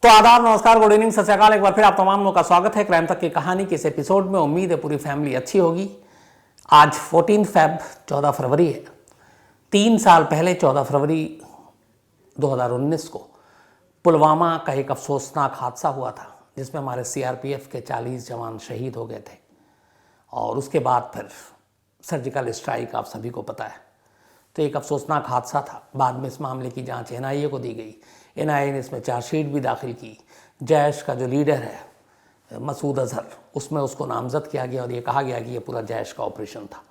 तो आदाब, नमस्कार, गुड इवनिंग, सत श्री अकाल। एक बार फिर आप तमाम लोगों का स्वागत है क्राइम तक की कहानी के इस एपिसोड में। उम्मीद है पूरी फैमिली अच्छी होगी। आज 14 फेब 14 फरवरी है। 3 साल पहले 14 फरवरी 2019 को पुलवामा का एक अफसोसनाक हादसा हुआ था जिसमें हमारे सीआरपीएफ के 40 जवान शहीद हो गए थे। और उसके बाद फिर सर्जिकल स्ट्राइक आप सभी को पता है। तो एक अफसोसनाक हादसा था। बाद में इस मामले की जांच एनआईए को दी गई। एनआईए ने इसमें चार्जशीट भी दाखिल की। जैश का जो लीडर है मसूद अजहर, उसमें उसको नामजद किया गया और ये कहा गया कि ये पूरा जैश का ऑपरेशन था।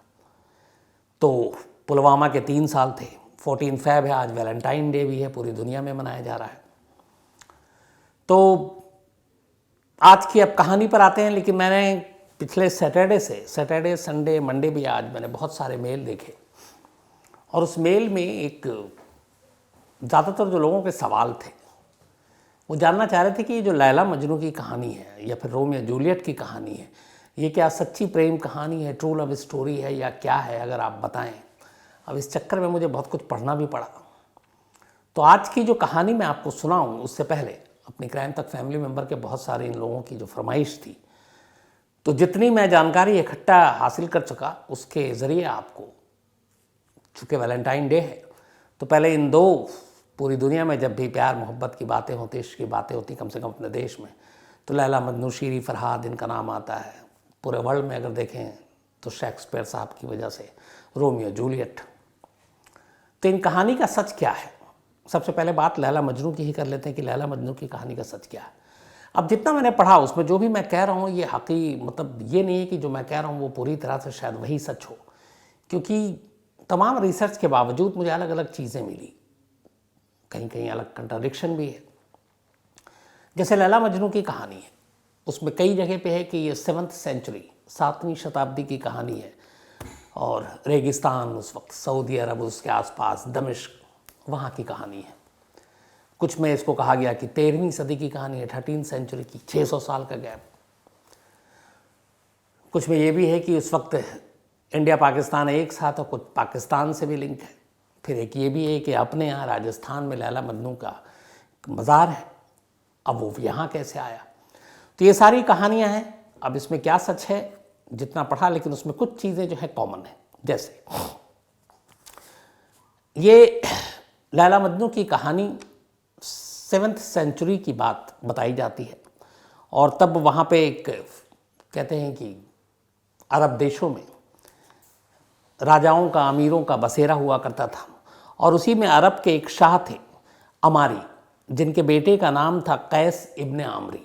तो पुलवामा के 3 साल थे। 14 फेब है, आज वैलेंटाइन डे भी है, पूरी दुनिया में मनाया जा रहा है। तो आज की अब कहानी पर आते हैं। लेकिन मैंने पिछले सैटरडे संडे मंडे भी आज मैंने बहुत सारे मेल देखे और उस मेल में एक ज़्यादातर जो लोगों के सवाल थे वो जानना चाह रहे थे कि ये जो लैला मजनू की कहानी है या फिर रोमियो जूलियट की कहानी है, ये क्या सच्ची प्रेम कहानी है, ट्रू लव स्टोरी है या क्या है, अगर आप बताएं। अब इस चक्कर में मुझे बहुत कुछ पढ़ना भी पड़ा। तो आज की जो कहानी मैं आपको सुनाऊं उससे पहले अपनी क्राइम तक फैमिली मेम्बर के बहुत सारे इन लोगों की जो फरमाइश थी, तो जितनी मैं जानकारी इकट्ठा हासिल कर चुका उसके ज़रिए आपको, चूँकि वैलेंटाइन डे है तो पहले इन दो, पूरी दुनिया में जब भी प्यार मोहब्बत की बातें होती, इश्क की बातें होती, कम से कम अपने देश में, तो लैला मजनू, शीरी फरहाद इनका नाम आता है। पूरे वर्ल्ड में अगर देखें तो शेक्सपियर साहब की वजह से रोमियो जूलियट। तो इन कहानी का सच क्या है? सबसे पहले बात लैला मजनू की ही कर लेते हैं कि लैला मजनू की कहानी का सच क्या है। अब जितना मैंने पढ़ा उसमें जो भी मैं कह रहा हूँ ये हकी, मतलब ये नहीं है कि जो मैं कह रहा हूँ वो पूरी तरह से शायद वही सच हो, क्योंकि तमाम रिसर्च के बावजूद मुझे अलग अलग चीज़ें मिली, कहीं कहीं अलग कंट्राडिक्शन भी है। जैसे लैला मजनू की कहानी है, उसमें कई जगह पे है कि ये 7th सेंचुरी, 7वीं शताब्दी की कहानी है और रेगिस्तान उस वक्त, सऊदी अरब, उसके आसपास दमिश्क, वहाँ की कहानी है। कुछ में इसको कहा गया कि 13वीं सदी की कहानी है, 13th सेंचुरी की, 600 साल का गैप। कुछ में ये भी है कि उस वक्त इंडिया पाकिस्तान एक साथ और कुछ पाकिस्तान से भी लिंक है। फिर एक ये भी है कि अपने यहाँ राजस्थान में लैला मजनू का मज़ार है, अब वो यहाँ कैसे आया। तो ये सारी कहानियाँ हैं। अब इसमें क्या सच है जितना पढ़ा, लेकिन उसमें कुछ चीज़ें जो है कॉमन है। जैसे ये लैला मजनू की कहानी 7th सेंचुरी की बात बताई जाती है और तब वहाँ पे एक, कहते हैं कि अरब देशों में राजाओं का, अमीरों का बसेरा हुआ करता था और उसी में अरब के एक शाह थे अमारी, जिनके बेटे का नाम था कैस इब्ने आमरी।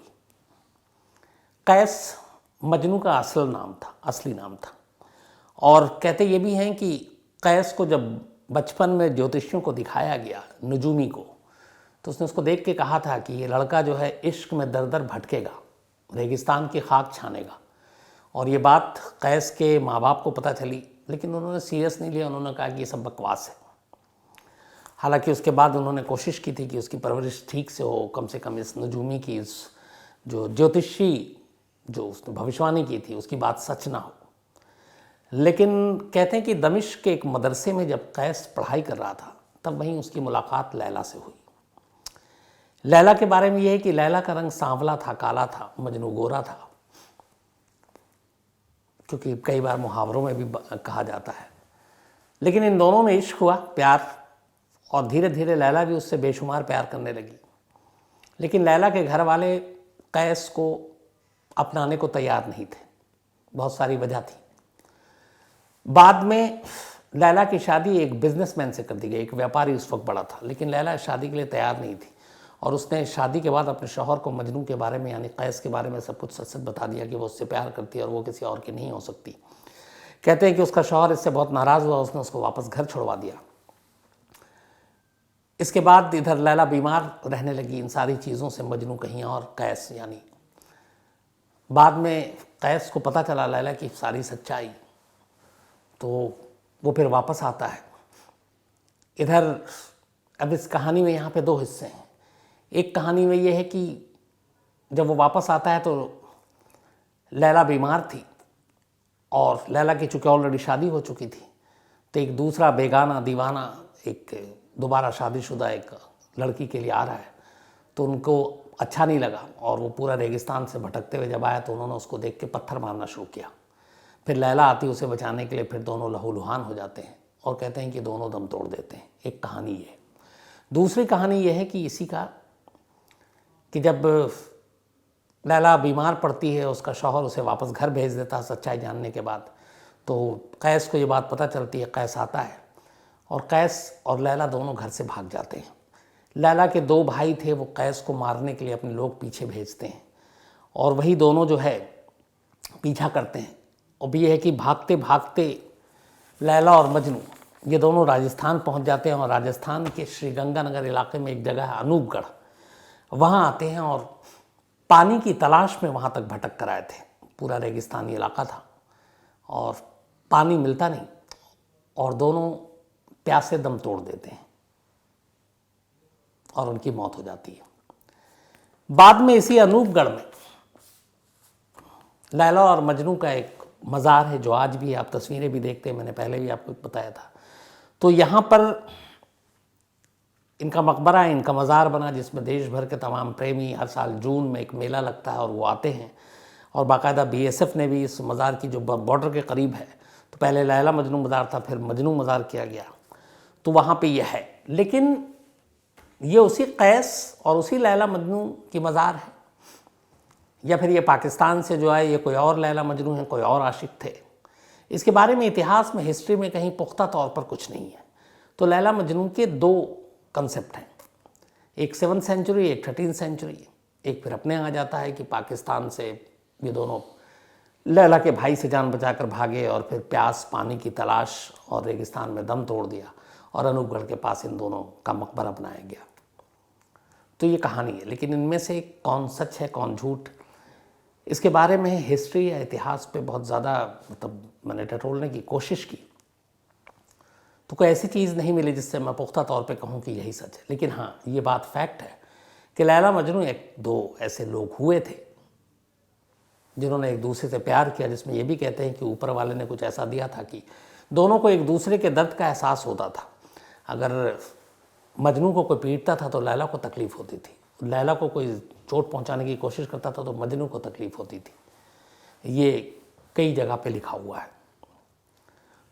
कैस मजनू का असली नाम था। और कहते ये भी हैं कि कैस को जब बचपन में ज्योतिषियों को दिखाया गया, नजूमी को, तो उसने उसको देख के कहा था कि ये लड़का जो है इश्क में दर दर भटकेगा, रेगिस्तान की खाक छानेगा। और ये बात कैस के माँ बाप को पता चली, लेकिन उन्होंने सीरियस नहीं लिया। उन्होंने कहा कि ये सब बकवास है। हालांकि उसके बाद उन्होंने कोशिश की थी कि उसकी परवरिश ठीक से हो, कम से कम इस नजूमी की, इस जो ज्योतिषी जो उसने भविष्यवाणी की थी उसकी बात सच ना हो। लेकिन कहते हैं कि दमिश्क के एक मदरसे में जब कैस पढ़ाई कर रहा था तब वहीं उसकी मुलाकात लैला से हुई। लैला के बारे में यह है कि लैला का रंग सांवला था, काला था, मजनू गोरा था, क्योंकि कई बार मुहावरों में भी कहा जाता है। लेकिन इन दोनों में इश्क हुआ, प्यार, और धीरे धीरे लैला भी उससे बेशुमार प्यार करने लगी। लेकिन लैला के घर वाले कैस को अपनाने को तैयार नहीं थे, बहुत सारी वजह थी। बाद में लैला की शादी एक बिजनेसमैन से कर दी गई, एक व्यापारी उस वक्त बड़ा था, लेकिन लैला शादी के लिए तैयार नहीं थी और उसने शादी के बाद अपने शौहर को मजनू के बारे में, यानी कैस के बारे में सब कुछ सच सच बता दिया कि वो उससे प्यार करती है और वो किसी और की नहीं हो सकती। कहते हैं कि उसका शौहर इससे बहुत नाराज़ हुआ, उसने उसको वापस घर छुड़वा दिया। इसके बाद इधर लैला बीमार रहने लगी इन सारी चीज़ों से, मजनू कहीं और, कैस यानी। बाद में कैस को पता चला लैला की सारी सच्चाई, तो वो फिर वापस आता है। इधर अब इस कहानी में यहाँ पे 2 हिस्से हैं। एक कहानी में ये है कि जब वो वापस आता है तो लैला बीमार थी और लैला की चूँकि ऑलरेडी शादी हो चुकी थी, तो एक दूसरा बेगाना दीवाना, एक दोबारा शादीशुदा एक लड़की के लिए आ रहा है। तो उनको अच्छा नहीं लगा और वो पूरा रेगिस्तान से भटकते हुए जब आया तो उन्होंने उसको देख के पत्थर मारना शुरू किया। फिर लैला आती उसे बचाने के लिए, फिर दोनों लहूलुहान हो जाते हैं और कहते हैं कि दोनों दम तोड़ देते हैं। एक कहानी ये। दूसरी कहानी ये है कि इसी का कि जब लैला बीमार पड़ती है, उसका शौहर उसे वापस घर भेज देता है सच्चाई जानने के बाद, तो कैस को ये बात पता चलती है। कैस आता है और कैस और लैला दोनों घर से भाग जाते हैं। लैला के 2 भाई थे, वो कैस को मारने के लिए अपने लोग पीछे भेजते हैं और वही दोनों जो है पीछा करते हैं। और भी ये है कि भागते भागते लैला और मजनू ये दोनों राजस्थान पहुंच जाते हैं और राजस्थान के श्रीगंगानगर इलाके में एक जगह है अनूपगढ़, वहाँ आते हैं और पानी की तलाश में वहाँ तक भटक कर आए थे। पूरा रेगिस्तानी इलाका था और पानी मिलता नहीं और दोनों प्यासे दम तोड़ देते हैं और उनकी मौत हो जाती है। बाद में इसी अनूपगढ़ में लैला और मजनू का एक मज़ार है जो आज भी है, आप तस्वीरें भी देखते हैं, मैंने पहले भी आपको बताया था। तो यहाँ पर इनका मकबरा है, इनका मज़ार बना जिसमें देश भर के तमाम प्रेमी हर साल जून में एक मेला लगता है और वो आते हैं। और बाकायदा BSF ने भी इस मज़ार की जो बॉर्डर के करीब है, तो पहले लैला मजनू मज़ार था, फिर मजनू मज़ार किया गया, तो वहाँ पे यह है। लेकिन ये उसी कैस और उसी लैला मजनू की मज़ार है या फिर ये पाकिस्तान से जो आए ये कोई और लैला मजनू है, कोई और आशिक थे, इसके बारे में इतिहास में, हिस्ट्री में कहीं पुख्ता तौर पर कुछ नहीं है। तो लैला मजनू के 2 कंसेप्ट हैं, एक 7th सेंचुरी, एक 13th सेंचुरी। एक फिर अपने आ जाता है कि पाकिस्तान से ये दोनों लैला के भाई से जान बचाकर भागे और फिर प्यास, पानी की तलाश और रेगिस्तान में दम तोड़ दिया और अनूपगढ़ के पास इन दोनों का मकबरा बनाया गया। तो ये कहानी है, लेकिन इनमें से कौन सच है कौन झूठ, इसके बारे में हिस्ट्री या इतिहास पे बहुत ज़्यादा मतलब मैंने टटोलने की कोशिश की तो कोई ऐसी चीज़ नहीं मिली जिससे मैं पुख्ता तौर पे कहूँ कि यही सच है। लेकिन हाँ, ये बात फैक्ट है कि लैला मजनू 1-2 ऐसे लोग हुए थे जिन्होंने एक दूसरे से प्यार किया, जिसमें ये भी कहते हैं कि ऊपर वाले ने कुछ ऐसा दिया था कि दोनों को एक दूसरे के दर्द का एहसास होता था। अगर मजनू को कोई पीटता था तो लैला को तकलीफ़ होती थी, लैला को कोई चोट पहुंचाने की कोशिश करता था तो मजनू को तकलीफ़ होती थी। ये कई जगह पे लिखा हुआ है।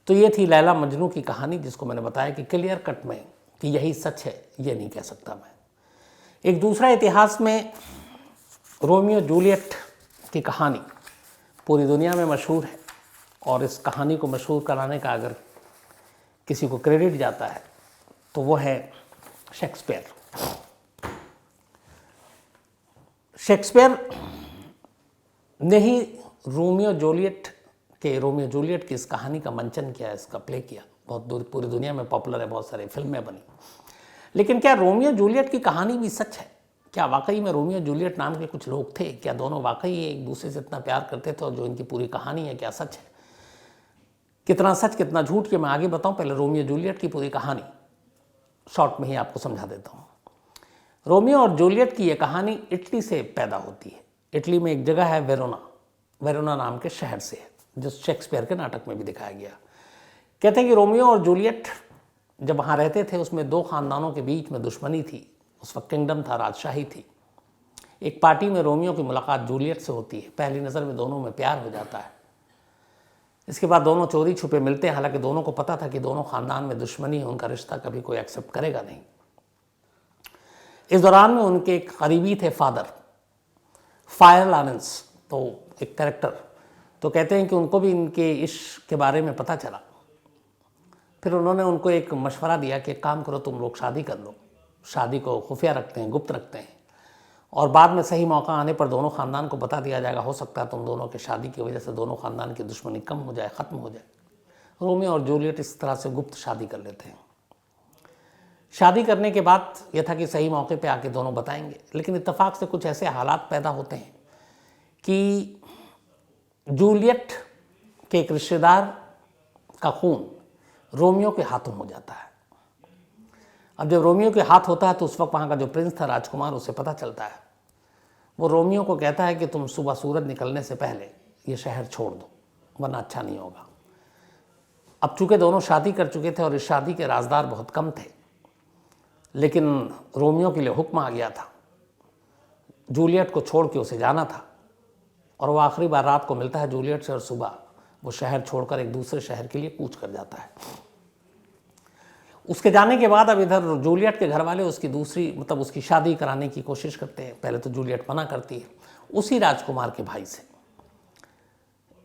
तो ये थी लैला मजनू की कहानी, जिसको मैंने बताया कि क्लियर कट में कि यही सच है ये नहीं कह सकता मैं। एक दूसरा इतिहास में रोमियो जूलियट की कहानी पूरी दुनिया में मशहूर है और इस कहानी को मशहूर कराने का अगर किसी को क्रेडिट जाता है तो वो है शेक्सपियर। शेक्सपियर ने ही रोमियो जूलियट की इस कहानी का मंचन किया, इसका प्ले किया, बहुत पूरी दुनिया में पॉपुलर है, बहुत सारी फिल्में बनी। लेकिन क्या रोमियो जूलियट की कहानी भी सच है? क्या वाकई में रोमियो जूलियट नाम के कुछ लोग थे? क्या दोनों वाकई एक दूसरे से इतना प्यार करते थे और जो इनकी पूरी कहानी है क्या सच है? कितना सच कितना झूठ, ये मैं आगे बताऊं, पहले रोमियो जूलियट की पूरी कहानी शॉर्ट में ही आपको समझा देता हूँ। रोमियो और जूलियट की यह कहानी इटली से पैदा होती है। इटली में एक जगह है वेरोना नाम के शहर से है, जो शेक्सपियर के नाटक में भी दिखाया गया। कहते हैं कि रोमियो और जूलियट जब वहाँ रहते थे उसमें 2 खानदानों के बीच में दुश्मनी थी। उस वक्त किंगडम था, राजशाही थी। एक पार्टी में रोमियो की मुलाकात जूलियट से होती है, पहली नज़र में दोनों में प्यार हो जाता है। इसके बाद दोनों चोरी छुपे मिलते हैं, हालांकि दोनों को पता था कि दोनों खानदान में दुश्मनी है, उनका रिश्ता कभी कोई एक्सेप्ट करेगा नहीं। इस दौरान में उनके एक करीबी थे फादर फायर लॉरेंस, तो एक कैरेक्टर, तो कहते हैं कि उनको भी इनके इश्क के बारे में पता चला। फिर उन्होंने उनको एक मशवरा दिया कि एक काम करो, तुम लोग शादी कर लो। शादी को खुफिया रखते हैं, गुप्त रखते हैं, और बाद में सही मौका आने पर दोनों ख़ानदान को बता दिया जाएगा। हो सकता है तुम दोनों के शादी की वजह से दोनों ख़ानदान की दुश्मनी कम हो जाए, ख़त्म हो जाए। रोमियो और जूलियट इस तरह से गुप्त शादी कर लेते हैं। शादी करने के बाद यह था कि सही मौके पे आके दोनों बताएंगे, लेकिन इत्तेफाक से कुछ ऐसे हालात पैदा होते हैं कि जूलियट के एक रिश्तेदार का खून रोमियो के हाथों हो जाता है। अब जब रोमियो के हाथ होता है तो उस वक्त वहाँ का जो प्रिंस था, राजकुमार, उसे पता चलता है। वो रोमियो को कहता है कि तुम सुबह सूरज निकलने से पहले ये शहर छोड़ दो, वरना अच्छा नहीं होगा। अब चूँकि दोनों शादी कर चुके थे और इस शादी के राजदार बहुत कम थे, लेकिन रोमियो के लिए हुक्म आ गया था। जूलियट को छोड़ के उसे जाना था और वो आखिरी बार रात को मिलता है जूलियट से और सुबह वो शहर छोड़कर एक दूसरे शहर के लिए कूच कर जाता है। उसके जाने के बाद अब इधर जूलियट के घर वाले उसकी दूसरी मतलब उसकी शादी कराने की कोशिश करते हैं। पहले तो जूलियट मना करती है उसी राजकुमार के भाई से।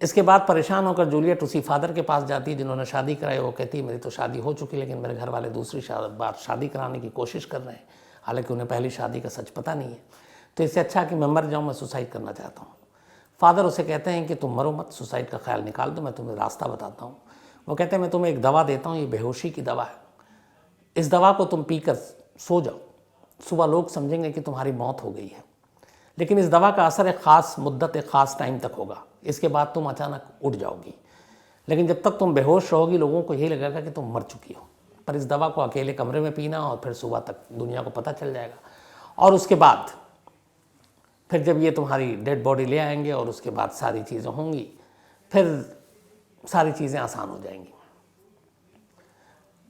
इसके बाद परेशान होकर जूलियट उसी फादर के पास जाती है जिन्होंने शादी कराई। वो कहती है मेरी तो शादी हो चुकी लेकिन मेरे घर वाले दूसरी बार शादी कराने की कोशिश कर रहे हैं, हालांकि उन्हें पहली शादी का सच पता नहीं है। तो इससे अच्छा कि मैं मर जाऊँ, मैं सुसाइड करना चाहता हूँ। फादर उसे कहते हैं कि तुम मरो मत, सुसाइड का ख्याल निकाल दो, मैं तुम्हें रास्ता बताता हूँ। वो कहते हैं मैं तुम्हें एक दवा देता हूँ, ये बेहोशी की दवा है, इस दवा को तुम पीकर सो जाओ, सुबह लोग समझेंगे कि तुम्हारी मौत हो गई है। लेकिन इस दवा का असर एक ख़ास मुद्दत, एक ख़ास टाइम तक होगा, इसके बाद तुम अचानक उठ जाओगी। लेकिन जब तक तुम बेहोश रहोगी लोगों को यही लगेगा कि तुम मर चुकी हो। पर इस दवा को अकेले कमरे में पीना और फिर सुबह तक दुनिया को पता चल जाएगा। और उसके बाद फिर जब ये तुम्हारी डेड बॉडी ले आएंगे और उसके बाद सारी चीज़ें होंगी, फिर सारी चीज़ें आसान हो जाएंगी।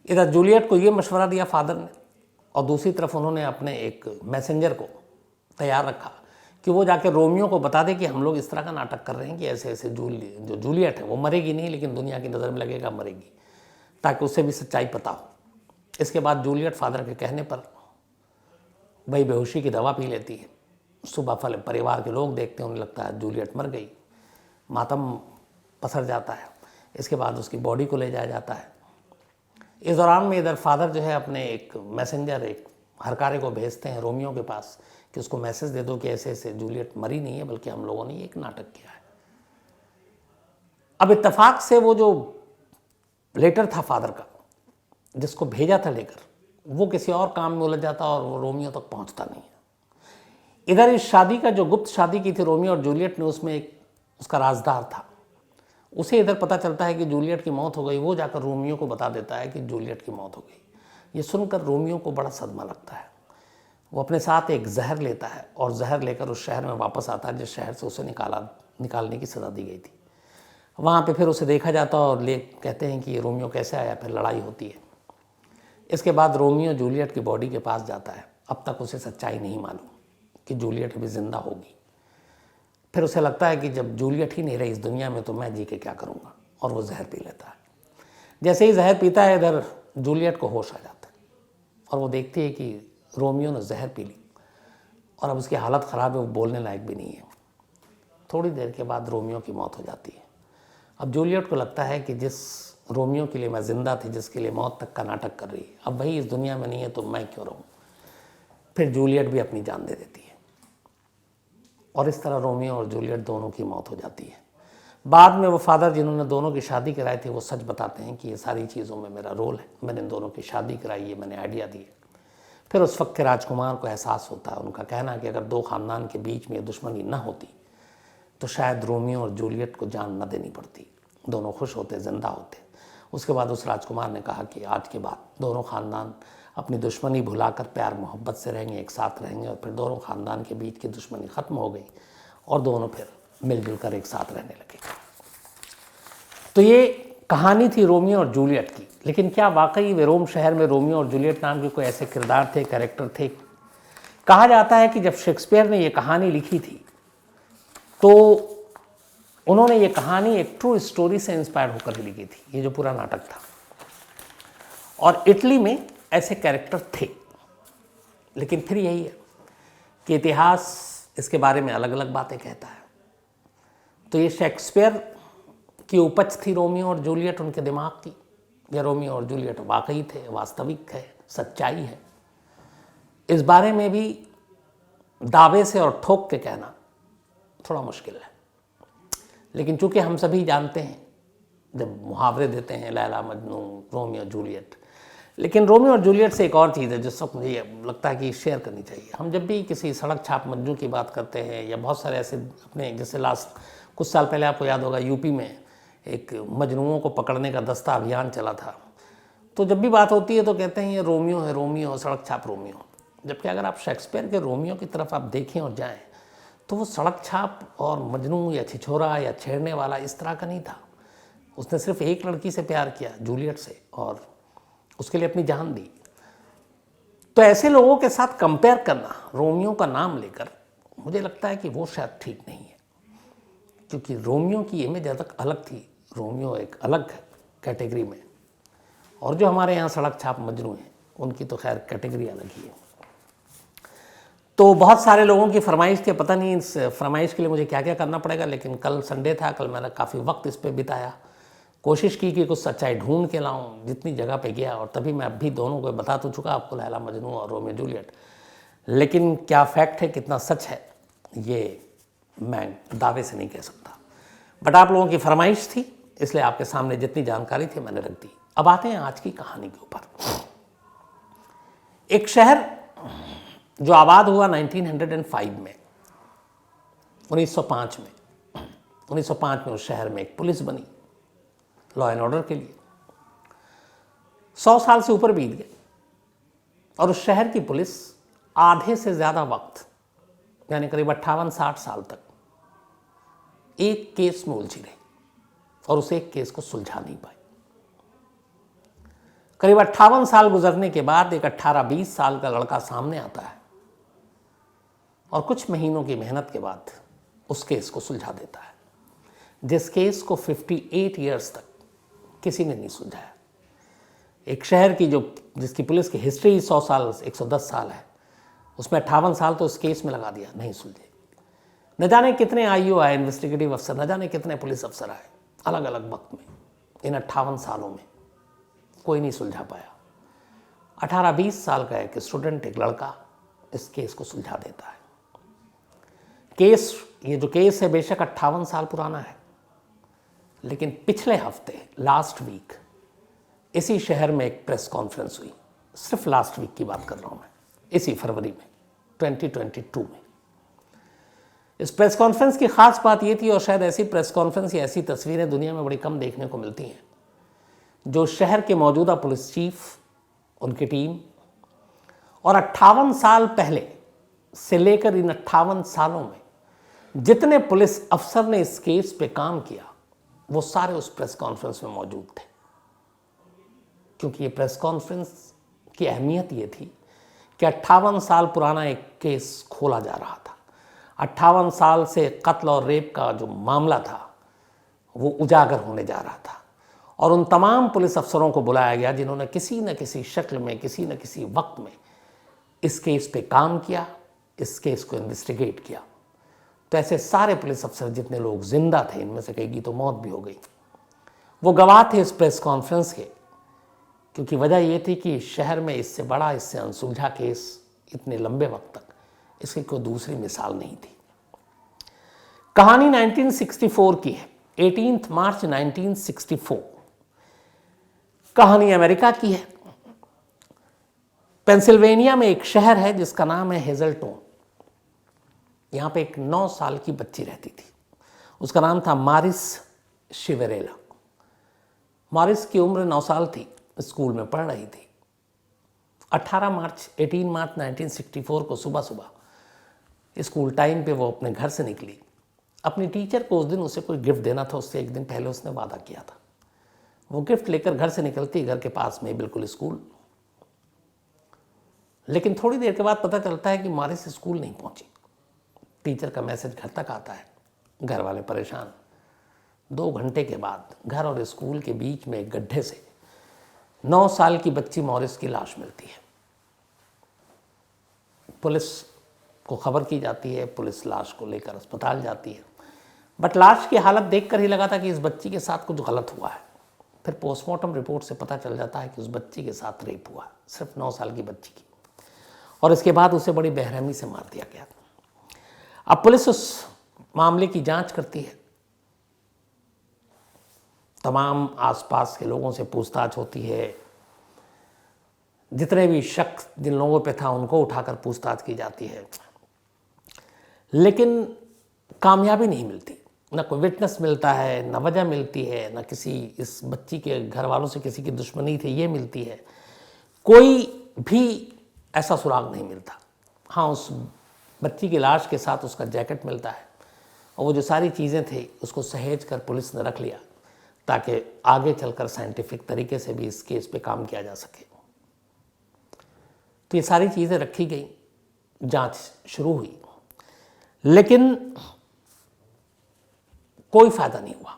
इधर जूलियट को ये मशवरा दिया फादर ने और दूसरी तरफ उन्होंने अपने एक मैसेंजर को तैयार रखा कि वो जाके रोमियो को बता दे कि हम लोग इस तरह का नाटक कर रहे हैं कि ऐसे ऐसे जो जूलियट है वो मरेगी नहीं लेकिन दुनिया की नज़र में लगेगा मरेगी, ताकि उसे भी सच्चाई पता हो। इसके बाद जूलियट फादर के कहने पर वही बेहोशी की दवा पी लेती है। सुबह फल परिवार के लोग देखते हैं, उन्हें लगता है जूलियट मर गई, मातम पसर जाता है। इसके बाद उसकी बॉडी को ले जाया जाता है। इस दौरान में इधर फादर जो है अपने एक मैसेंजर, एक हरकारे को भेजते हैं रोमियो के पास कि उसको मैसेज दे दो कि ऐसे ऐसे जूलियट मरी नहीं है बल्कि हम लोगों ने एक नाटक किया है। अब इत्तेफाक से वो जो लेटर था फादर का जिसको भेजा था लेकर, वो किसी और काम में उलझ जाता और वो रोमियो तक पहुंचता नहीं है। इधर इस शादी का जो गुप्त शादी की थी रोमियो और जूलियट ने, उसमें एक उसका राजदार था। उसे इधर पता चलता है कि जूलियट की मौत हो गई। वो जाकर रोमियो को बता देता है कि जूलियट की मौत हो गई। ये सुनकर रोमियो को बड़ा सदमा लगता है। वो अपने साथ एक जहर लेता है और जहर लेकर उस शहर में वापस आता है जिस शहर से उसे निकालने की सज़ा दी गई थी। वहाँ पे फिर उसे देखा जाता और कहते हैं कि ये रोमियो कैसे आया। फिर लड़ाई होती है। इसके बाद रोमियो जूलियट की बॉडी के पास जाता है। अब तक उसे सच्चाई नहीं मालूम कि जूलियट अभी ज़िंदा होगी। फिर उसे लगता है कि जब जूलियट ही नहीं रही इस दुनिया में तो मैं जी के क्या करूँगा, और वो जहर पी लेता है। जैसे ही जहर पीता है इधर जूलियट को होश आ जाता है और वो देखती है कि रोमियो ने जहर पी ली और अब उसकी हालत ख़राब है, वो बोलने लायक भी नहीं है। थोड़ी देर के बाद रोमियो की मौत हो जाती है। अब जूलियट को लगता है कि जिस रोमियो के लिए मैं ज़िंदा थी, जिसके लिए मौत तक का नाटक कर रही है, अब वही इस दुनिया में नहीं है तो मैं क्यों रहूँ। फिर जूलियट भी अपनी जान दे देती है और इस तरह रोमियो और जूलियट दोनों की मौत हो जाती है। बाद में वो फादर जिन्होंने दोनों की शादी कराई थी वो सच बताते हैं कि ये सारी चीज़ों में मेरा रोल है, मैंने दोनों की शादी कराई है, मैंने आइडिया दिए। फिर उस वक्त के राजकुमार को एहसास होता है, उनका कहना है कि अगर दो ख़ानदान के बीच में दुश्मनी न होती तो शायद रोमियो और जूलियट को जान न देनी पड़ती, दोनों खुश होते, ज़िंदा होते। उसके बाद उस राजकुमार ने कहा कि आज के बाद दोनों ख़ानदान अपनी दुश्मनी भुलाकर प्यार मोहब्बत से रहेंगे, एक साथ रहेंगे। और फिर दोनों ख़ानदान के बीच की दुश्मनी ख़त्म हो गई और दोनों फिर मिलजुल कर एक साथ रहने लगे। तो ये कहानी थी रोमियो और जूलियट की। लेकिन क्या वाकई वे रोम शहर में रोमियो और जूलियट नाम के कोई ऐसे किरदार थे, कैरेक्टर थे? कहा जाता है कि जब शेक्सपियर ने ये कहानी लिखी थी तो उन्होंने ये कहानी एक ट्रू स्टोरी से इंस्पायर होकर लिखी थी, ये जो पूरा नाटक था। और इटली में ऐसे कैरेक्टर थे। लेकिन फिर यही है कि इतिहास इसके बारे में अलग अलग बातें कहता है। तो ये शेक्सपियर की उपज थी रोमियो और जूलियट उनके दिमाग की, या रोमियो और जूलियट वाकई थे, वास्तविक है, सच्चाई है? इस बारे में भी दावे से और ठोक के कहना थोड़ा मुश्किल है। लेकिन चूंकि हम सभी जानते हैं, जब मुहावरे देते हैं लैला मजनू, रोमियो जूलियट, लेकिन रोमियो और जूलियट से एक और चीज़ है जिस वक्त मुझे लगता है कि शेयर करनी चाहिए। हम जब भी किसी सड़क छाप मजनू की बात करते हैं या बहुत सारे ऐसे अपने, जैसे लास्ट कुछ साल पहले आपको याद होगा यूपी में एक मजनूओं को पकड़ने का दस्ता अभियान चला था, तो जब भी बात होती है तो कहते हैं ये रोमियो है, रोमियो, सड़क छाप रोमियो। जबकि अगर आप शेक्सपियर के रोमियो की तरफ आप देखें और जाएं तो वो सड़क छाप और मजनू या छिछोरा या छेड़ने वाला इस तरह का नहीं था। उसने सिर्फ एक लड़की से प्यार किया, जूलियट से, और उसके लिए अपनी जान दी। तो ऐसे लोगों के साथ कंपेयर करना रोमियो का नाम लेकर मुझे लगता है कि वो शायद ठीक नहीं है, क्योंकि रोमियो की इमेज अलग थी। रोमियो एक अलग कैटेगरी में, और जो हमारे यहाँ सड़क छाप मजनू हैं उनकी तो खैर कैटेगरी अलग ही है। तो बहुत सारे लोगों की फरमाइश थी, पता नहीं इस फरमाइश के लिए मुझे क्या क्या करना पड़ेगा, लेकिन कल संडे था, कल मैंने काफ़ी वक्त इस पर बिताया, कोशिश की कि कुछ सच्चाई ढूंढ के लाऊं जितनी जगह पे गया, और तभी मैं अभी दोनों को बता तो चुका आपको, लैला मजनू और रोमियो जूलियट। लेकिन क्या फैक्ट है, कितना सच है, ये मैं दावे से नहीं कह सकता, बट आप लोगों की फरमाइश थी इसलिए आपके सामने जितनी जानकारी थी मैंने रख दी। अब आते हैं आज की कहानी के ऊपर। एक शहर जो आबाद हुआ 1905 में, 1905 में 1905 में उस शहर में एक पुलिस बनी लॉ एंड ऑर्डर के लिए। 100 साल से ऊपर बीत गए और उस शहर की पुलिस आधे से ज़्यादा वक्त, यानी करीब 58-60 साल तक एक केस में उलझी रही और उस एक केस को सुलझा नहीं पाई। करीब 58 साल गुजरने के बाद एक 18-20 साल का लड़का सामने आता है और कुछ महीनों की मेहनत के बाद उस केस को सुलझा देता है, जिस केस को 58 ईयर्स तक किसी ने नहीं सुलझाया। एक शहर की जिसकी पुलिस की हिस्ट्री 100 साल 110 साल है, उसमें 58 साल तो उस केस में लगा दिया, नहीं सुलझे। न जाने कितने आईओ आए, इन्वेस्टिगेटिव अफसर, न जाने कितने पुलिस अफसर आए अलग अलग वक्त में, इन 58 सालों में कोई नहीं सुलझा पाया। 18-20 साल का एक स्टूडेंट, एक लड़का इस केस को सुलझा देता है। ये जो केस है बेशक 58 साल पुराना है, लेकिन पिछले हफ्ते लास्ट वीक इसी शहर में एक प्रेस कॉन्फ्रेंस हुई। सिर्फ लास्ट वीक की बात कर रहा हूं मैं, इसी फरवरी में 2022 में। इस प्रेस कॉन्फ्रेंस की खास बात यह थी, और शायद ऐसी प्रेस कॉन्फ्रेंस या ऐसी तस्वीरें दुनिया में बड़ी कम देखने को मिलती हैं, जो शहर के मौजूदा पुलिस चीफ, उनकी टीम और 58 साल पहले से लेकर इन 58 सालों में जितने पुलिस अफसर ने इस केस पे काम किया, वो सारे उस प्रेस कॉन्फ्रेंस में मौजूद थे। क्योंकि ये प्रेस कॉन्फ्रेंस की अहमियत ये थी कि 58 साल पुराना एक केस खोला जा रहा था। 58 साल से कत्ल और रेप का जो मामला था वो उजागर होने जा रहा था, और उन तमाम पुलिस अफसरों को बुलाया गया जिन्होंने किसी न किसी शक्ल में, किसी न किसी वक्त में इस केस पे काम किया, इस केस को इन्वेस्टिगेट किया। तो ऐसे सारे पुलिस अफसर, जितने लोग जिंदा थे, इनमें से कई की तो मौत भी हो गई, वो गवाह थे इस प्रेस कॉन्फ्रेंस के। क्योंकि वजह ये थी कि शहर में इससे बड़ा, इससे अनसुलझा केस इतने लंबे वक्त तक, इसकी कोई दूसरी मिसाल नहीं थी। कहानी 1964 की है, 18 मार्च 1964। कहानी अमेरिका की है। पेंसिल्वेनिया में एक शहर है जिसका नाम है हेजल्टन। यहां पे एक 9 साल की बच्ची रहती थी, उसका नाम था मारिस शिवेरेला। मारिस की उम्र 9 साल थी, स्कूल में पढ़ रही थी। 18 मार्च 1964 को सुबह सुबह स्कूल टाइम पे वो अपने घर से निकली। अपनी टीचर को उस दिन उसे कोई गिफ्ट देना था, उससे एक दिन पहले उसने वादा किया था। वो गिफ्ट लेकर घर से निकलती, घर के पास में बिल्कुल स्कूल। लेकिन थोड़ी देर के बाद पता चलता है कि मारिस स्कूल नहीं पहुंची। टीचर का मैसेज घर तक आता है, घर वाले परेशान। 2 घंटे के बाद घर और स्कूल के बीच में एक गड्ढे से 9 साल की बच्ची मॉरिस की लाश मिलती है। पुलिस को खबर की जाती है, पुलिस लाश को लेकर अस्पताल जाती है, बट लाश की हालत देखकर ही लगा था कि इस बच्ची के साथ कुछ गलत हुआ है। फिर पोस्टमार्टम रिपोर्ट से पता चल जाता है कि उस बच्ची के साथ रेप हुआ, सिर्फ 9 साल की बच्ची की, और इसके बाद उसे बड़ी बेरहमी से मार दिया गया। अब पुलिस उस मामले की जांच करती है, तमाम आसपास के लोगों से पूछताछ होती है, जितने भी शक जिन लोगों पे था उनको उठाकर पूछताछ की जाती है, लेकिन कामयाबी नहीं मिलती। न कोई विटनेस मिलता है, न वजह मिलती है, न किसी इस बच्ची के घर वालों से किसी की दुश्मनी थी ये मिलती है, कोई भी ऐसा सुराग नहीं मिलता। हाँ, उस बच्ची की लाश के साथ उसका जैकेट मिलता है, और वो जो सारी चीज़ें थी उसको सहेज कर पुलिस ने रख लिया ताकि आगे चलकर साइंटिफिक तरीके से भी इस केस पे काम किया जा सके। तो ये सारी चीज़ें रखी गई, जांच शुरू हुई। लेकिन कोई फायदा नहीं हुआ।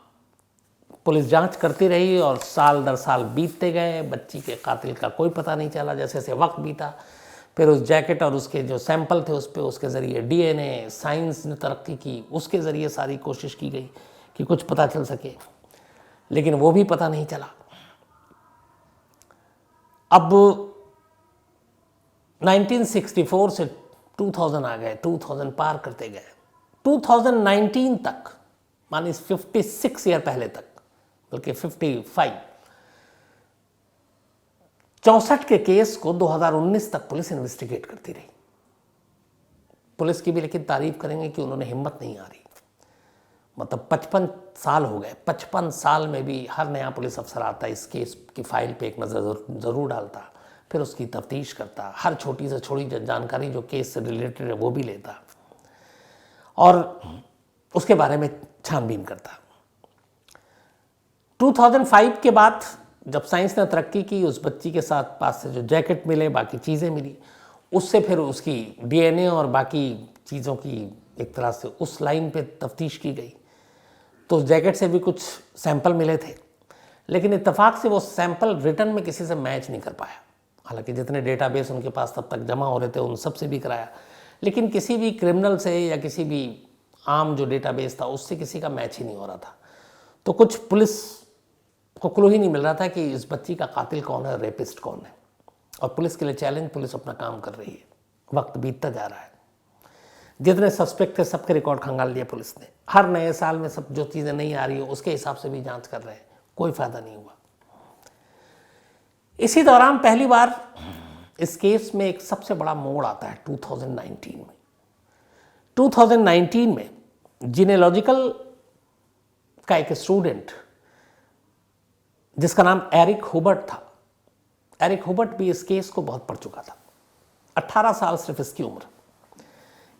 पुलिस जांच करती रही और साल दर साल बीतते गए, बच्ची के कातिल का कोई पता नहीं चला। जैसे जैसे वक्त बीता, फिर उस जैकेट और उसके जो सैंपल थे उस पर उसके ज़रिए डीएनए साइंस ने तरक्की की, उसके ज़रिए सारी कोशिश की गई कि कुछ पता चल सके, लेकिन वो भी पता नहीं चला। अब 1964 से 2000 आ गए, 2000 पार करते गए, 2019 तक, मानी 56 ईयर पहले तक, बल्कि 55, 64 के केस को 2019 तक पुलिस इन्वेस्टिगेट करती रही। पुलिस की भी लेकिन तारीफ करेंगे कि उन्होंने हिम्मत नहीं हारी। मतलब 55 साल हो गए, 55 साल में भी हर नया पुलिस अफसर आता, इस केस की फाइल पे एक नज़र ज़रूर डालता, फिर उसकी तफ्तीश करता, हर छोटी से छोटी जानकारी जो केस से रिलेटेड है वो भी लेता और उसके बारे में छानबीन करता। 2005 के बाद जब साइंस ने तरक्की की, उस बच्ची के साथ पास से जो जैकेट मिले, बाकी चीज़ें मिली, उससे फिर उसकी डीएनए और बाकी चीज़ों की एक तरह से उस लाइन पे तफ्तीश की गई। तो उस जैकेट से भी कुछ सैंपल मिले थे, लेकिन इत्तेफाक से वो सैंपल रिटर्न में किसी से मैच नहीं कर पाया। हालांकि जितने डेटाबेस उनके पास तब तक जमा हो रहे थे उन सब से भी कराया, लेकिन किसी भी क्रिमिनल से या किसी भी आम जो डेटाबेस था उससे किसी का मैच ही नहीं हो रहा था। तो कुछ पुलिस को क्लू ही नहीं मिल रहा था कि इस बच्ची का कातिल कौन है, रेपिस्ट कौन है। और पुलिस के लिए चैलेंज, पुलिस अपना काम कर रही है, वक्त बीतता जा रहा है। जितने सस्पेक्ट थे सबके रिकॉर्ड खंगाल लिए पुलिस ने। हर नए साल में सब जो चीज़ें नहीं आ रही हो उसके हिसाब से भी जांच कर रहे हैं, कोई फायदा नहीं हुआ। इसी दौरान पहली बार इस केस में एक सबसे बड़ा मोड़ आता है 2019 में। 2019 में जीनेलॉजिकल का एक स्टूडेंट जिसका नाम एरिक हुबर्ट था, एरिक हुबर्ट भी इस केस को बहुत पढ़ चुका था। 18 साल सिर्फ इसकी उम्र।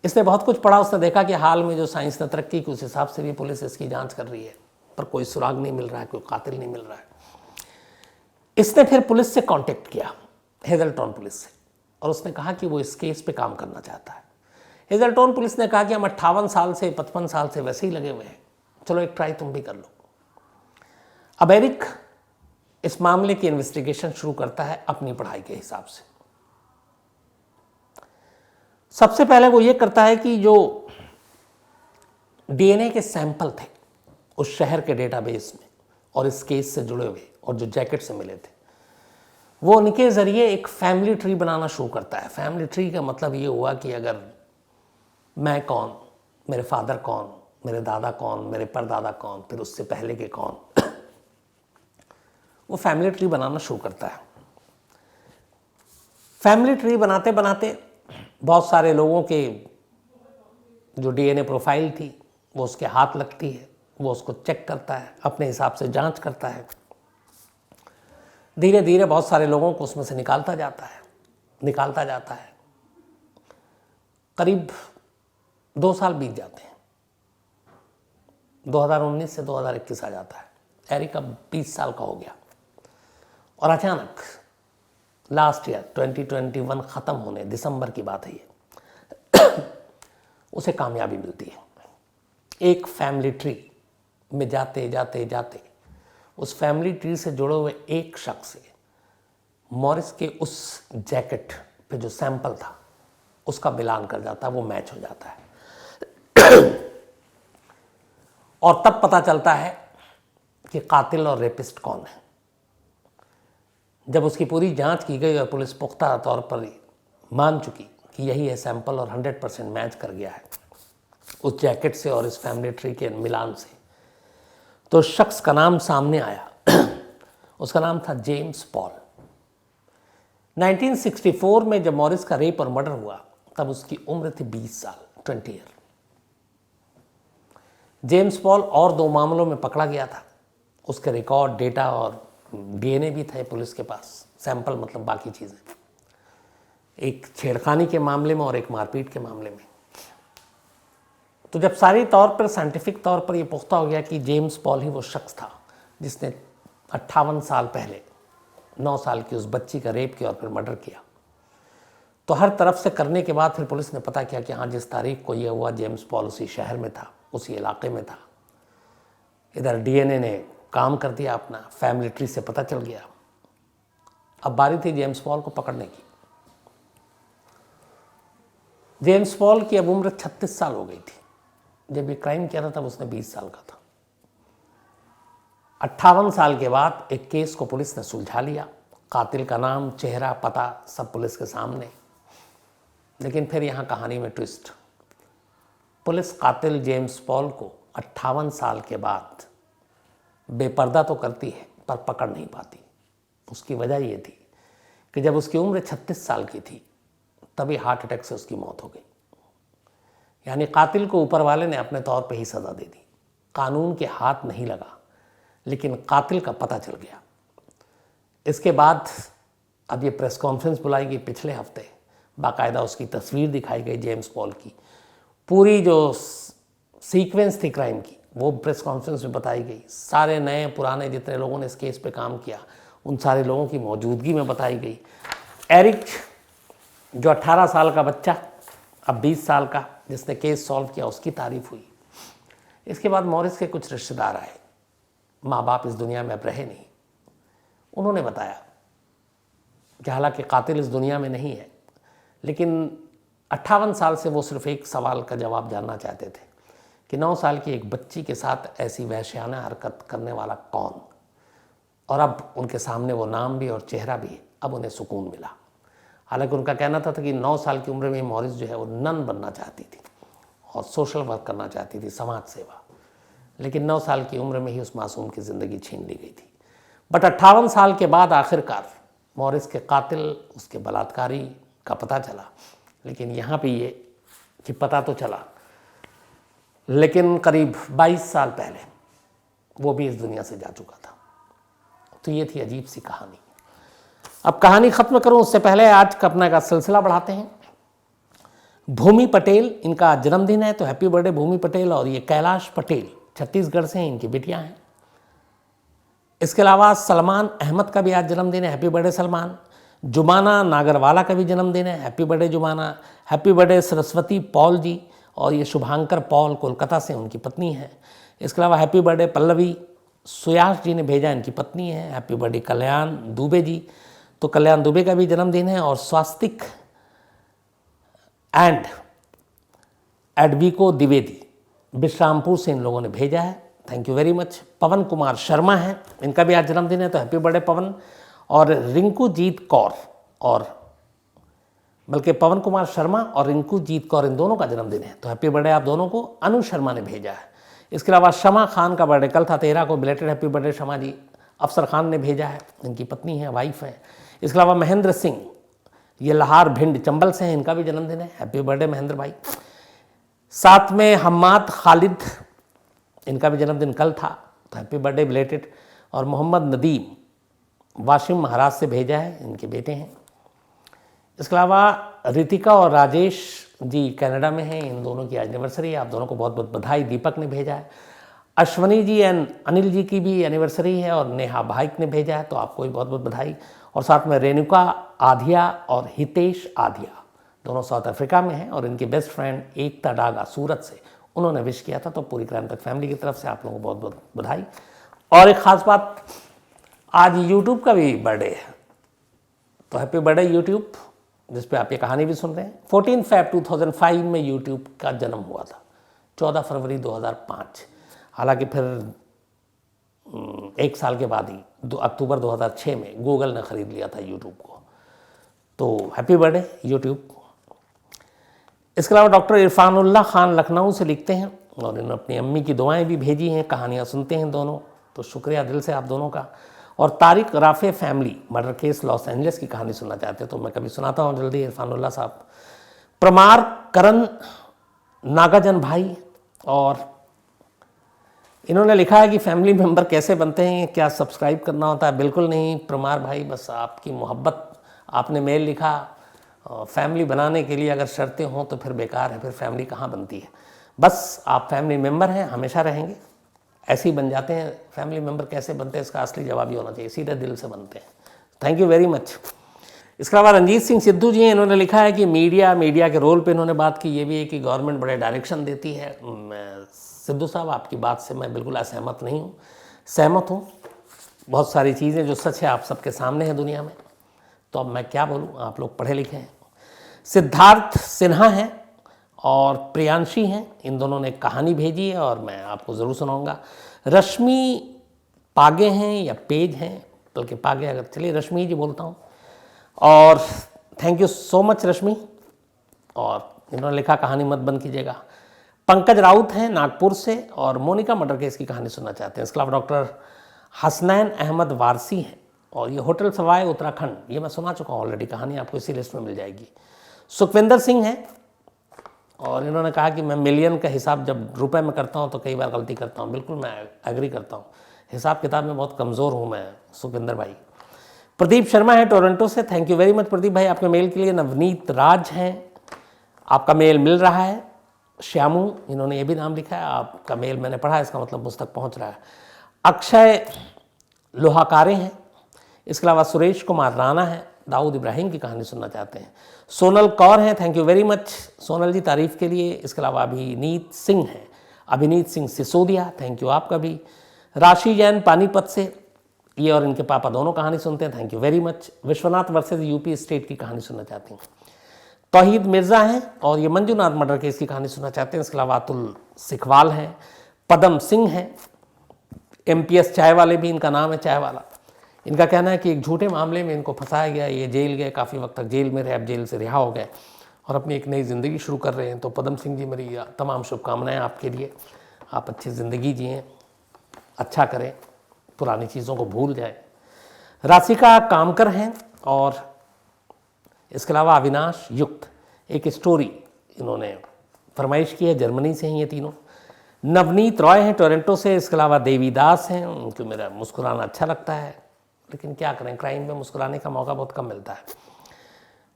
इसने बहुत कुछ पढ़ा। उसने देखा कि हाल में जो साइंस ने तरक्की की उस हिसाब से भी पुलिस इसकी जांच कर रही है, पर कोई सुराग नहीं मिल रहा है, कोई कातिल नहीं मिल रहा है। इसने फिर पुलिस से कांटेक्ट किया, हेजल्टन पुलिस से, और उसने कहा कि वो इस केस पे काम करना चाहता है। हेजल्टन पुलिस ने कहा कि हम 58 साल से 55 साल से वैसे ही लगे हुए हैं, चलो एक ट्राई तुम भी कर लो। अब एरिक इस मामले की इन्वेस्टिगेशन शुरू करता है अपनी पढ़ाई के हिसाब से। सबसे पहले वो ये करता है कि जो डीएनए के सैंपल थे उस शहर के डेटाबेस में और इस केस से जुड़े हुए और जो जैकेट से मिले थे, वो उनके ज़रिए एक फैमिली ट्री बनाना शुरू करता है। फैमिली ट्री का मतलब ये हुआ कि अगर मैं कौन, मेरे फादर कौन, मेरे दादा कौन, मेरे परदादा कौन, फिर उससे पहले के कौन, वो फैमिली ट्री बनाना शुरू करता है। फैमिली ट्री बनाते बनाते बहुत सारे लोगों के जो डीएनए प्रोफाइल थी वो उसके हाथ लगती है, वो उसको चेक करता है, अपने हिसाब से जांच करता है। धीरे धीरे बहुत सारे लोगों को उसमें से निकालता जाता है। करीब 2 साल बीत जाते हैं, 2019 से 2021 आ जाता है। एरिक अब 20 साल का हो गया और अचानक लास्ट ईयर 2021 ख़त्म होने, दिसंबर की बात है ये, उसे कामयाबी मिलती है। एक फैमिली ट्री में जाते जाते जाते उस फैमिली ट्री से जुड़े हुए एक शख्स से मॉरिस के उस जैकेट पे जो सैंपल था उसका मिलान कर जाता है, वो मैच हो जाता है। और तब पता चलता है कि कातिल और रेपिस्ट कौन है। जब उसकी पूरी जांच की गई और पुलिस पुख्ता तौर पर मान चुकी कि यही है सैंपल और 100% मैच कर गया है उस जैकेट से और इस फैमिली ट्री के मिलान से, तो शख्स का नाम सामने आया। उसका नाम था जेम्स पॉल। 1964 में जब मॉरिस का रेप और मर्डर हुआ तब उसकी उम्र थी 20 साल, 20 ईयर। जेम्स पॉल और 2 मामलों में पकड़ा गया था। उसके रिकॉर्ड, डेटा और डीएनए भी थे पुलिस के पास, सैंपल मतलब बाकी चीज़ें, एक छेड़खानी के मामले में और एक मारपीट के मामले में। तो जब सारी तौर पर साइंटिफिक तौर पर यह पुख्ता हो गया कि जेम्स पॉल ही वो शख्स था जिसने 58 साल पहले 9 साल की उस बच्ची का रेप किया और फिर मर्डर किया, तो हर तरफ से करने के बाद फिर पुलिस ने पता किया कि हाँ, जिस तारीख को ये हुआ जेम्स पॉल उसी शहर में था, उसी इलाके में था। इधर डीएनए ने काम कर दिया अपना, फैमिली ट्री से पता चल गया। अब बारी थी जेम्स पॉल को पकड़ने की। जेम्स पॉल की अब उम्र 36 साल हो गई थी। जब ये क्राइम किया था तब उसने 20 साल का था। 58 साल के बाद एक केस को पुलिस ने सुलझा लिया। कातिल का नाम, चेहरा, पता सब पुलिस के सामने। लेकिन फिर यहाँ कहानी में ट्विस्ट। पुलिस कातिल जेम्स पॉल को 58 साल के बाद बेपर्दा तो करती है पर पकड़ नहीं पाती। उसकी वजह ये थी कि जब उसकी उम्र 36 साल की थी तभी हार्ट अटैक से उसकी मौत हो गई। यानी कातिल को ऊपर वाले ने अपने तौर पे ही सज़ा दे दी। कानून के हाथ नहीं लगा, लेकिन कातिल का पता चल गया। इसके बाद अब ये प्रेस कॉन्फ्रेंस बुलाई गई पिछले हफ्ते। बाकायदा उसकी तस्वीर दिखाई गई जेम्स पॉल की। पूरी जो सीक्वेंस थी क्राइम की वो प्रेस कॉन्फ्रेंस में बताई गई। सारे नए पुराने जितने लोगों ने इस केस पे काम किया उन सारे लोगों की मौजूदगी में बताई गई। एरिक, जो 18 साल का बच्चा अब 20 साल का, जिसने केस सॉल्व किया, उसकी तारीफ हुई। इसके बाद मॉरिस के कुछ रिश्तेदार आए। माँ बाप इस दुनिया में अब रहे नहीं। उन्होंने बताया कि हालांकि कातिल इस दुनिया में नहीं है, लेकिन 58 साल से वो सिर्फ एक सवाल का जवाब जानना चाहते थे कि 9 साल की एक बच्ची के साथ ऐसी वहशियाना हरकत करने वाला कौन। और अब उनके सामने वो नाम भी और चेहरा भी है। अब उन्हें सुकून मिला। हालांकि उनका कहना था कि 9 साल की उम्र में मॉरिस जो है वो नन बनना चाहती थी और सोशल वर्क करना चाहती थी, समाज सेवा। लेकिन 9 साल की उम्र में ही उस मासूम की ज़िंदगी छीन ली गई थी। बट 58 साल के बाद आखिरकार मॉरिस के कातिल, उसके बलात्कारी का पता चला। लेकिन यहाँ पे ये कि पता तो चला, लेकिन करीब 22 साल पहले वो भी इस दुनिया से जा चुका था। तो ये थी अजीब सी कहानी। अब कहानी ख़त्म करूं उससे पहले आज का अपना का सिलसिला बढ़ाते हैं। भूमि पटेल, इनका जन्मदिन है, तो हैप्पी बर्थडे भूमि पटेल। और ये कैलाश पटेल छत्तीसगढ़ से हैं, इनकी बेटियां हैं। इसके अलावा सलमान अहमद का भी आज जन्मदिन है, हैप्पी बर्थडे सलमान। जुमाना नागरवाला का भी जन्मदिन है, happy birthday Jumana. Happy birthday Saraswati Paul ji. और ये शुभांकर पॉल कोलकाता से, उनकी पत्नी है। इसके अलावा हैप्पी बर्थडे पल्लवी सुयास जी ने भेजा, इनकी पत्नी है। हैप्पी बर्थडे कल्याण दुबे जी, तो कल्याण दुबे का भी जन्मदिन है। और स्वास्तिक एंड एडविको द्विवेदी विश्रामपुर से इन लोगों ने भेजा है, थैंक यू वेरी मच। पवन कुमार शर्मा हैं, इनका भी आज जन्मदिन है, तो हैप्पी बर्थडे पवन। और रिंकू जीत कौर, और बल्कि पवन कुमार शर्मा और रिंकू जीत कौर इन दोनों का जन्मदिन है, तो हैप्पी बर्थडे आप दोनों को। अनु शर्मा ने भेजा है। इसके अलावा शमा खान का बर्थडे कल था 13 को, बिलेटेड हैप्पी बर्थडे शमा जी। अफसर खान ने भेजा है, इनकी पत्नी है, वाइफ है। इसके अलावा महेंद्र सिंह, ये लहार भिंड चंबल से हैं, इनका भी जन्मदिन है, हैप्पी बर्थडे महेंद्र भाई। साथ में हम्माद खालिद, इनका भी जन्मदिन कल था, तो हैप्पी बर्थडे बिलेटेड। और मोहम्मद नदीम वाशिम महाराज से भेजा है, इनके बेटे हैं। इसके अलावा रितिका और राजेश जी कनाडा में हैं, इन दोनों की एनिवर्सरी है, आप दोनों को बहुत बहुत बधाई। दीपक ने भेजा है। अश्वनी जी एंड अनिल जी की भी एनिवर्सरी है, और नेहा भाइक ने भेजा है, तो आपको भी बहुत बहुत बधाई। और साथ में रेणुका आधिया और हितेश आधिया, दोनों साउथ अफ्रीका में हैं, और इनके बेस्ट फ्रेंड एकता डागा सूरत से, उन्होंने विश किया था। तो पूरी क्राइम तक फैमिली की तरफ से आप लोगों को बहुत बहुत बधाई। और एक ख़ास बात, आज यूट्यूब का भी बर्थडे है, तो हैप्पी बर्थडे यूट्यूब, जिस पे आप ये कहानी भी सुन रहे हैं। 14 फ़रवरी 2005 में यूट्यूब का जन्म हुआ था, 14 फरवरी 2005। हालांकि फिर 1 साल के बाद ही अक्टूबर 2006 में गूगल ने ख़रीद लिया था यूट्यूब को। तो हैप्पी बर्थडे यूट्यूब। इसके अलावा डॉक्टर इरफानुल्लाह खान लखनऊ से लिखते हैं, और इन्होंने अपनी अम्मी की दुआएं भी भेजी हैं, कहानियाँ सुनते हैं दोनों, तो शुक्रिया दिल से आप दोनों का। और Tariq Rafe family murder case Los Angeles की कहानी सुनना चाहते हैं, तो मैं कभी सुनाता हूँ जल्दी। इरफानुल्लाह साहब, प्रमार करण नागाजन भाई, और इन्होंने लिखा है कि फैमिली मेंबर कैसे बनते हैं, क्या सब्सक्राइब करना होता है? बिल्कुल नहीं प्रमार भाई, बस आपकी मोहब्बत, आपने मेल लिखा। फैमिली बनाने के लिए अगर शर्तें हों तो फिर बेकार है, फिर फैमिली कहाँ बनती है। बस आप फैमिली मेंबर हैं, हमेशा रहेंगे, ऐसे ही बन जाते हैं। फैमिली मेंबर कैसे बनते हैं इसका असली जवाब ही होना चाहिए, सीधे दिल से बनते हैं। Thank you very much. इसके अलावा रंजीत सिंह सिद्धू जी हैं, इन्होंने लिखा है कि मीडिया के रोल पे इन्होंने बात की। ये भी है कि गवर्नमेंट बड़े डायरेक्शन देती है। सिद्धू साहब, आपकी बात से मैं बिल्कुल असहमत नहीं हूँ, सहमत हूँ। बहुत सारी चीज़ें जो सच है आप सबके सामने हैं दुनिया में, तो अब मैं क्या बोलूँ, आप लोग पढ़े लिखे हैं। सिद्धार्थ सिन्हा हैं और प्रियांशी हैं, इन दोनों ने कहानी भेजी है और मैं आपको ज़रूर सुनाऊंगा। रश्मि पागे हैं या पेज हैं, बल्कि पागे, अगर चलिए रश्मि जी बोलता हूँ। और थैंक यू सो मच रश्मि। और इन्होंने लिखा कहानी मत बंद कीजिएगा। पंकज राउत हैं नागपुर से और मोनिका मर्डर केस की कहानी सुनना चाहते हैं। इसके अलावा डॉक्टर हसनैन अहमद वारसी हैं और ये होटल सवाई उत्तराखंड, ये मैं सुना चुका हूँ ऑलरेडी, कहानी आपको इसी लिस्ट में मिल जाएगी। सुखविंदर सिंह हैं और इन्होंने कहा कि मैं मिलियन का हिसाब जब रुपए में करता हूँ तो कई बार गलती करता हूँ। बिल्कुल मैं एग्री करता हूँ, हिसाब किताब में बहुत कमज़ोर हूँ मैं सुखविंदर भाई। प्रदीप शर्मा है टोरंटो से, thank you very much Pradeep भाई आपके मेल के लिए। नवनीत राज हैं, आपका मेल मिल रहा है। श्यामू, इन्होंने ये भी नाम लिखा है, आपका मेल मैंने पढ़ा, इसका मतलब मुझ तक पहुँच रहा है। अक्षय लोहाकारे हैं। इसके अलावा सुरेश कुमार राणा है, दाऊद इब्राहिम की कहानी सुनना चाहते हैं। सोनल कौर हैं, thank you very much Sonal ji तारीफ़ के लिए। इसके अलावा अभिनीत सिंह हैं, अभिनीत सिंह सिसोदिया, थैंक यू आपका भी। राशि जैन पानीपत से, ये और इनके पापा दोनों कहानी सुनते हैं, thank you very much. Vishwanath versus UP state की कहानी सुनना चाहती हैं। तौहीद मिर्ज़ा हैं और ये मंजूनाथ मर्डर केस की कहानी सुनना चाहते हैं। इसके अलावा अतुल सिखवाल हैं। पदम सिंह हैं, MPS चाय वाले भी इनका नाम है, चाय वाला। इनका कहना है कि एक झूठे मामले में इनको फंसाया गया, ये जेल गए, काफ़ी वक्त तक जेल में रहे, अब जेल से रिहा हो गए और अपनी एक नई ज़िंदगी शुरू कर रहे हैं। तो पदम सिंह जी, मेरी तमाम शुभकामनाएं आपके लिए, आप अच्छी ज़िंदगी जिएँ, अच्छा करें, पुरानी चीज़ों को भूल जाए। राशिका कामकर हैं और इसके अलावा अविनाश युक्त, एक स्टोरी इन्होंने फरमाइश की है, जर्मनी से हैं ये तीनों। नवनीत रॉय हैं टोरंटो से। इसके अलावा देवीदास हैं, उनको मेरा मुस्कुराना अच्छा लगता है, लेकिन क्या करें, क्राइम में मुस्कुराने का मौका बहुत कम मिलता है।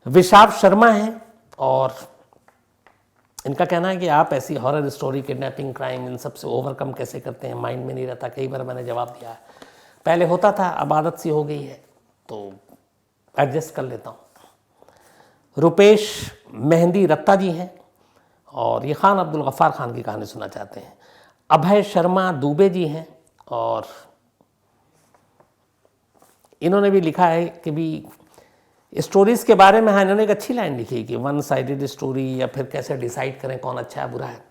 विशाख शर्मा हैं और इनका कहना है कि आप ऐसी हॉरर स्टोरी, किडनैपिंग, क्राइम, इन सब से ओवरकम कैसे करते हैं, माइंड में नहीं रहता। कई बार मैंने जवाब दिया है, पहले होता था, अब आदत सी हो गई है तो एडजस्ट कर लेता हूँ। रुपेश मेहंदी रत्ता जी हैं और ये खान अब्दुल गफ़ार खान की कहानी सुनना चाहते हैं। अभय शर्मा दुबे जी हैं और इन्होंने भी लिखा है कि भी स्टोरीज़ के बारे में, हाँ इन्होंने एक अच्छी लाइन लिखी कि वन साइडेड स्टोरी, या फिर कैसे डिसाइड करें कौन अच्छा है बुरा है।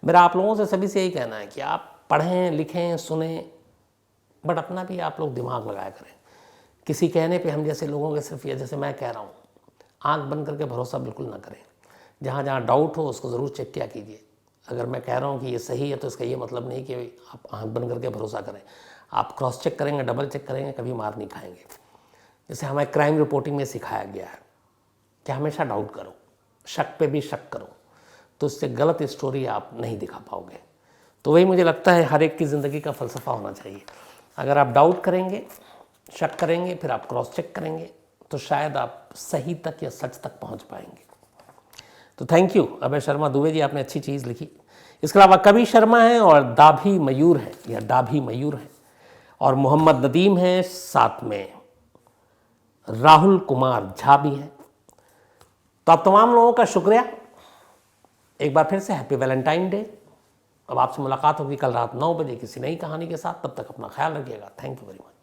मेरा आप लोगों से सभी से यही कहना है कि आप पढ़ें, लिखें, सुनें, बट अपना भी आप लोग दिमाग लगाया करें। किसी कहने पे हम जैसे लोगों के सिर्फ, ये जैसे मैं कह रहा हूँ, आंख बंद करके भरोसा बिल्कुल ना करें। जहाँ जहाँ डाउट हो उसको ज़रूर चेक किया कीजिए। अगर मैं कह रहा हूँ कि ये सही है तो इसका ये मतलब नहीं कि आप आंख बंद करके भरोसा करें। आप क्रॉस चेक करेंगे, डबल चेक करेंगे, कभी मार नहीं खाएंगे। जैसे हमें क्राइम रिपोर्टिंग में सिखाया गया है कि हमेशा डाउट करो, शक पे भी शक करो, तो इससे गलत स्टोरी आप नहीं दिखा पाओगे। तो वही मुझे लगता है हर एक की ज़िंदगी का फ़लसफ़ा होना चाहिए। अगर आप डाउट करेंगे, शक करेंगे, फिर आप क्रॉस चेक करेंगे, तो शायद आप सही तक या सच तक पहुंच पाएंगे। तो थैंक यू अभय शर्मा दुबे जी, आपने अच्छी चीज़ लिखी। इसके अलावा कवि शर्मा हैं और दाभी मयूर हैं या डाभी मयूर हैं और मोहम्मद नदीम हैं, साथ में राहुल कुमार झा भी हैं। तो आप तमाम लोगों का शुक्रिया, एक बार फिर से हैप्पी वैलेंटाइन डे। अब आपसे मुलाकात होगी कल रात 9 बजे किसी नई कहानी के साथ। तब तक अपना ख्याल रखिएगा। Thank you very much.